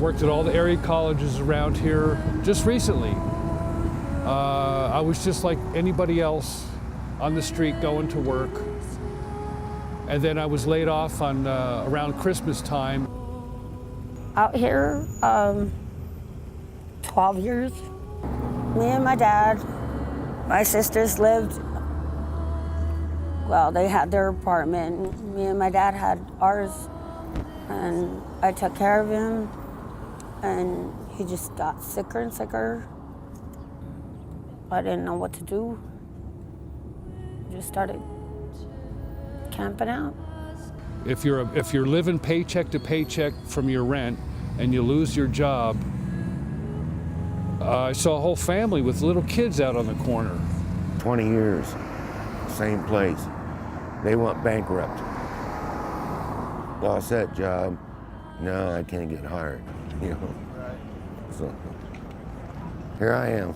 worked at all the area colleges around here. Just recently, I was just like anybody else on the street going to work. And then I was laid off on around Christmas time. Out here, 12 years. Me and my dad, my sisters lived, well, they had their apartment. Me and my dad had ours, and I took care of him, and he just got sicker and sicker. I didn't know what to do. Just started camping out. If you're living paycheck to paycheck from your rent and you lose your job, I saw a whole family with little kids out on the corner. 20 years, same place. They went bankrupt. Lost that job. Now I can't get hired, you know. Right. So here I am.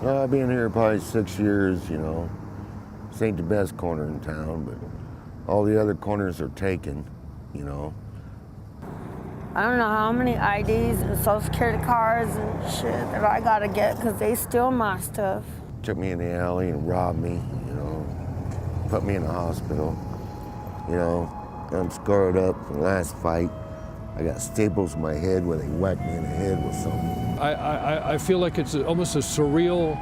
Well, I've been here probably 6 years, you know. This ain't the best corner in town, but all the other corners are taken, you know. I don't know how many IDs and Social Security cards and shit that I gotta get because they steal my stuff. Took me in the alley and robbed me, you know. Put me in the hospital, you know. I'm scarred up from the last fight. I got staples in my head where they whacked me in the head with something. I feel like it's almost a surreal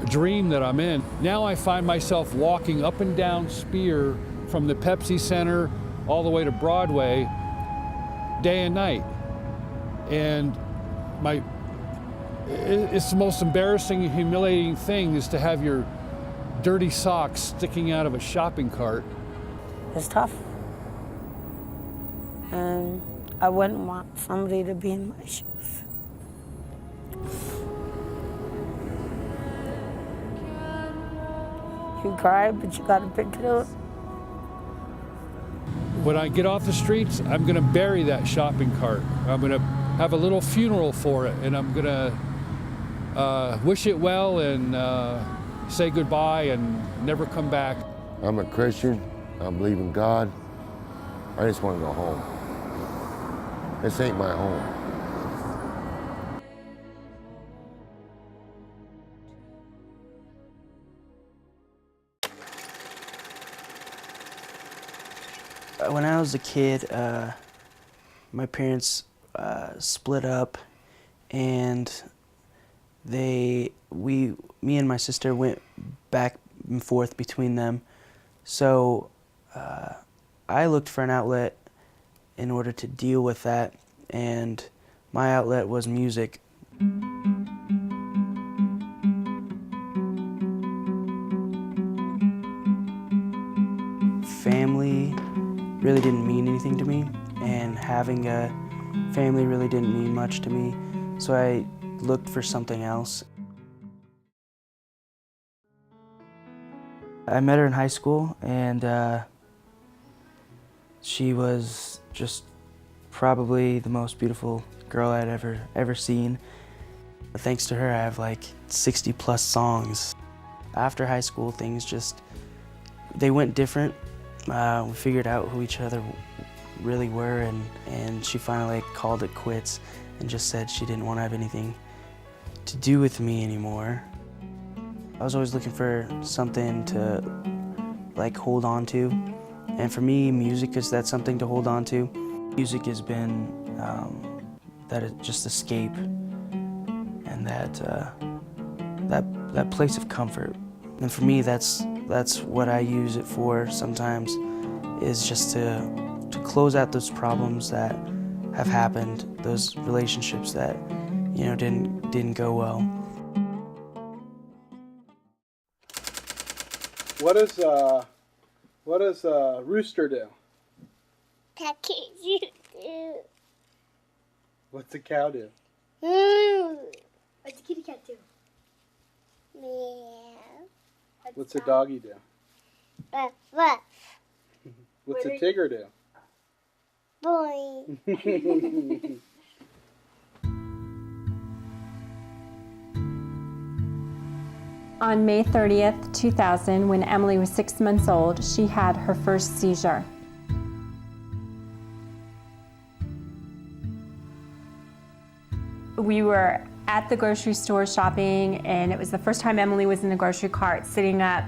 dream that I'm in. Now I find myself walking up and down Spear from the Pepsi Center all the way to Broadway, day and night. And it's the most embarrassing and humiliating thing is to have your dirty socks sticking out of a shopping cart. It's tough. And I wouldn't want somebody to be in my shoes. You cry, but you gotta pick it up. When I get off the streets, I'm gonna bury that shopping cart. I'm gonna have a little funeral for it, and I'm gonna wish it well and say goodbye and never come back. I'm a Christian. I believe in God. I just want to go home. This ain't my home. When I was a kid, my parents split up, and me and my sister went back and forth between them. So I looked for an outlet in order to deal with that, and my outlet was music. Family really didn't mean anything to me, and having a family really didn't mean much to me, so I looked for something else. I met her in high school, and she was just probably the most beautiful girl I'd ever seen. Thanks to her, I have like 60 plus songs. After high school, things they went different. We figured out who each other really were, and she finally called it quits and just said she didn't want to have anything to do with me anymore. I was always looking for something to like hold on to, and for me, music is that something to hold on to. Music has been that just escape and that place of comfort. And for me, that's what I use it for sometimes, is just to close out those problems that have happened, those relationships that, you know, didn't go well. What does rooster do? What's a cow do? What's a kitty cat do? Meow. What's a doggy do? Ruff, ruff. What's a tigger do? Boing. On May 30th, 2000, when Emily was 6 months old, she had her first seizure. We were at the grocery store shopping, and it was the first time Emily was in the grocery cart sitting up,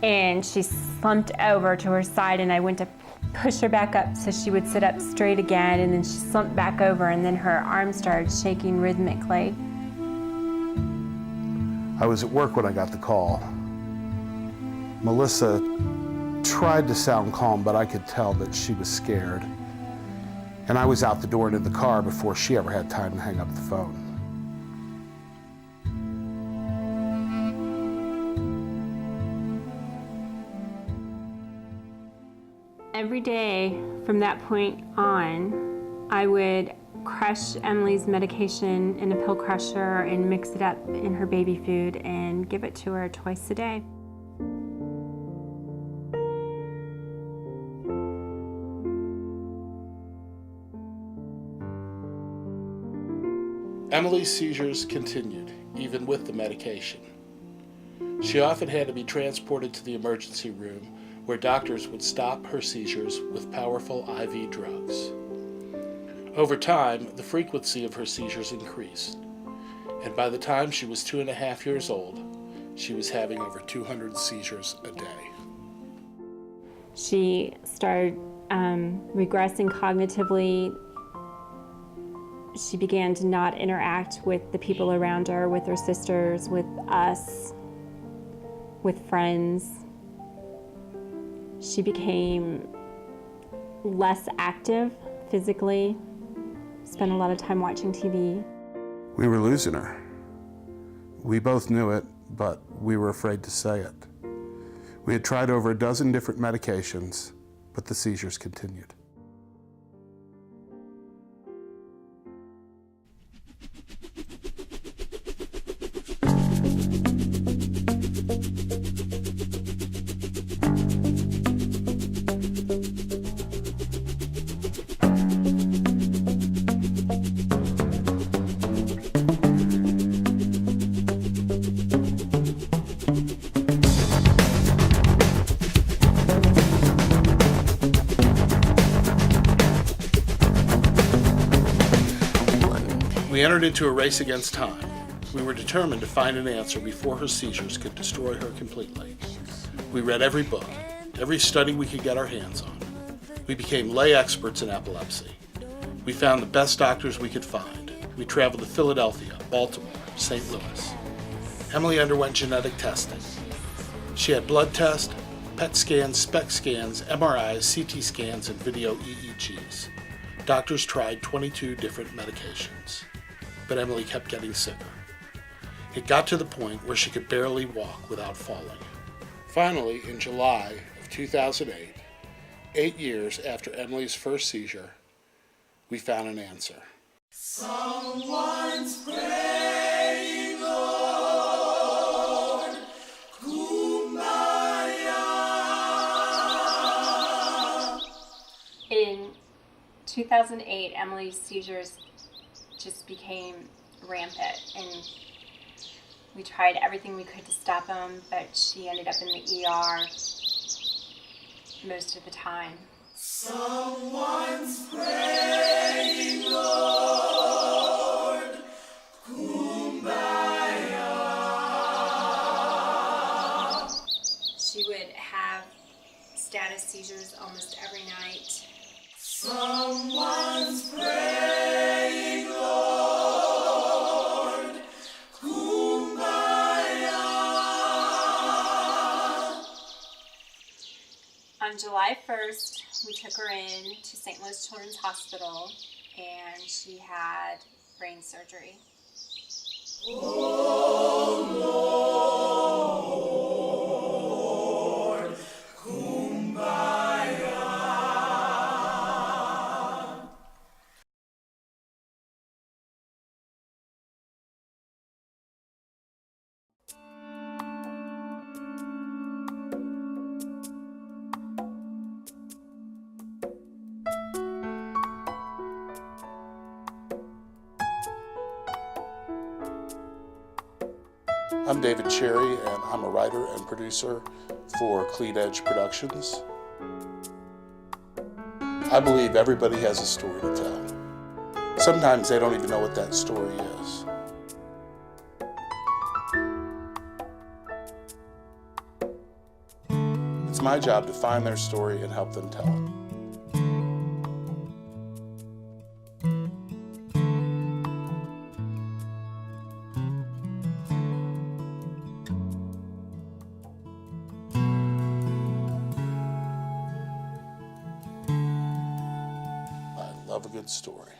and she slumped over to her side, and I went to push her back up so she would sit up straight again, and then she slumped back over, and then her arm started shaking rhythmically. I was at work when I got the call. Melissa tried to sound calm, but I could tell that she was scared. And I was out the door into the car before she ever had time to hang up the phone. Every day from that point on, I would crush Emily's medication in a pill crusher and mix it up in her baby food and give it to her twice a day. Emily's seizures continued, even with the medication. She often had to be transported to the emergency room, where doctors would stop her seizures with powerful IV drugs. Over time, the frequency of her seizures increased, and by the time she was 2.5 years old, she was having over 200 seizures a day. She started regressing cognitively. She began to not interact with the people around her, with her sisters, with us, with friends. She became less active physically, spent a lot of time watching TV. We were losing her. We both knew it, but we were afraid to say it. We had tried over a dozen different medications, but the seizures continued. We entered into a race against time. We were determined to find an answer before her seizures could destroy her completely. We read every book, every study we could get our hands on. We became lay experts in epilepsy. We found the best doctors we could find. We traveled to Philadelphia, Baltimore, St. Louis. Emily underwent genetic testing. She had blood tests, PET scans, SPECT scans, MRIs, CT scans, and video EEGs. Doctors tried 22 different medications, but Emily kept getting sicker. It got to the point where she could barely walk without falling. Finally, in July of 2008, 8 years after Emily's first seizure, we found an answer. Someone's praying, Lord, Kumbaya. In 2008, Emily's seizures just became rampant, and we tried everything we could to stop them, but she ended up in the ER most of the time. Someone's praying, Lord, Kumbaya. She would have status seizures almost every night. Someone's praying, Lord, Kumbaya. On July 1st, we took her in to St. Louis Children's Hospital, and she had brain surgery. Oh, Lord, Kumbaya. I'm David Cherry, and I'm a writer and producer for Clean Edge Productions. I believe everybody has a story to tell. Sometimes they don't even know what that story is. It's my job to find their story and help them tell it. I love a good story.